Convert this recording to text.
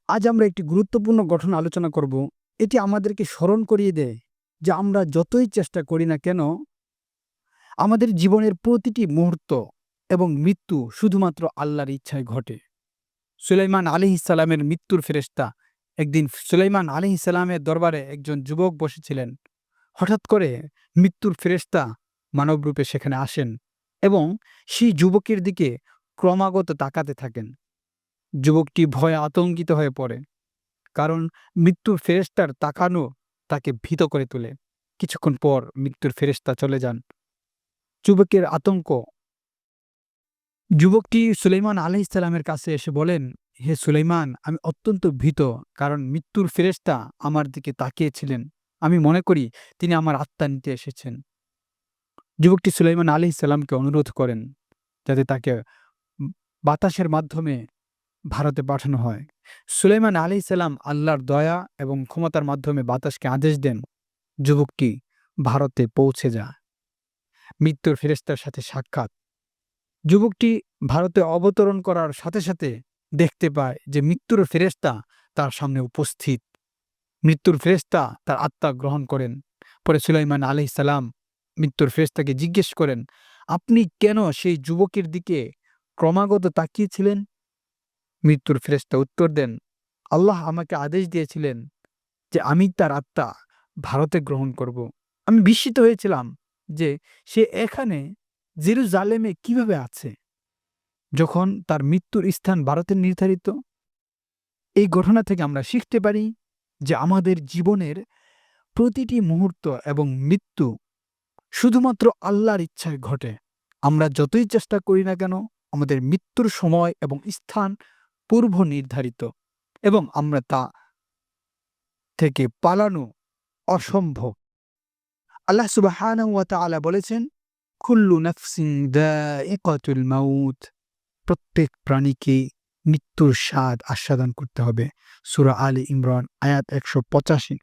আজ আমরা একটি গুরুত্বপূর্ণ ঘটনা আলোচনা করব। এটি আমাদেরকে স্মরণ করিয়ে দেয় যে আমরা যতই চেষ্টা করি না কেন, আমাদের জীবনের প্রতিটি মুহূর্ত এবং মৃত্যু শুধুমাত্র আল্লাহর ইচ্ছায় ঘটে। সুলাইমান আলাইহিস সালামের মৃত্যুর ফেরেশতা একদিন সুলাইমান আলাইহিস সালামের দরবারে একজন যুবক বসেছিলেন। হঠাৎ করে মৃত্যুর ফেরেশতা মানবরূপে সেখানে আসেন এবং সেই যুবকের দিকে ক্রমাগত তাকাতে থাকেন। যুবকটি ভয়ে আতঙ্কিত হয়ে পড়ে, কারণ মৃত্যুর ফেরেশতার তাকানো তাকে ভীত করে তোলে। কিছুক্ষণ পর মৃত্যুর ফেরেশতা চলে যান। যুবকের আতঙ্ক। যুবকটি সুলাইমান আলাইহিস সালামের কাছে এসে বলেন, হে সুলাইমান, আমি অত্যন্ত ভীত, কারণ মৃত্যুর ফেরেশতা আমার দিকে তাকিয়েছিলেন। আমি মনে করি তিনি আমার আত্মা নিতে এসেছেন। যুবকটি সুলাইমান আলাইহিস সালামকে অনুরোধ করেন যাতে তাকে উম বাতাসের মাধ্যমে ভারতে পাঠানো হয়। সুলাইমান আলাইহিস সালাম আল্লাহর দয়া এবং ক্ষমতার মাধ্যমে বাতাসকে আদেশ দেন। যুবকটি ভারতে পৌঁছে যায়। মৃত্যুর ফেরেশতার সাথে সাক্ষাৎ। যুবকটি ভারতে অবতরণ করার সাথে সাথে দেখতে পায় যে মৃত্যুর ফেরেশতা তার সামনে উপস্থিত। মৃত্যুর ফেরেশতা তার আত্মা গ্রহণ করেন। পরে সুলাইমান আলাইহিস সালাম মৃত্যুর ফেরেশতাকে জিজ্ঞেস করেন, আপনি কেন সেই যুবকের দিকে ক্রমাগত তাকিয়েছিলেন? মৃত্যুর ফেরেশতা উত্তর দেন, আল্লাহ আমাকে আদেশ দিয়েছিলেন যে আমি তার আত্মা ভারতে গ্রহণ করব। আমি বিস্মিত হয়েছিলাম যে সে এখানে জেরুজালেমে কিভাবে আছে, যখন তার মৃত্যুর স্থান ভারতের নির্ধারিত। এই ঘটনা থেকে আমরা শিখতে পারি যে আমাদের জীবনের প্রতিটি মুহূর্ত এবং মৃত্যু শুধুমাত্র আল্লাহর ইচ্ছায় ঘটে। আমরা যতই চেষ্টা করি না কেন, আমাদের মৃত্যুর সময় এবং স্থান পূর্ব নির্ধারিত এবং আমরা তা থেকে পালানো অসম্ভব। আল্লাহ সুবহানাহু ওয়া তাআলা বলেছেন, কুল্লু নাফসিন যায়িকাতুল মাউত। প্রত্যেক প্রাণীকে মৃত্যুর স্বাদ আস্বাদন করতে হবে। সূরা আলে ইমরান আয়াত ১৮৫।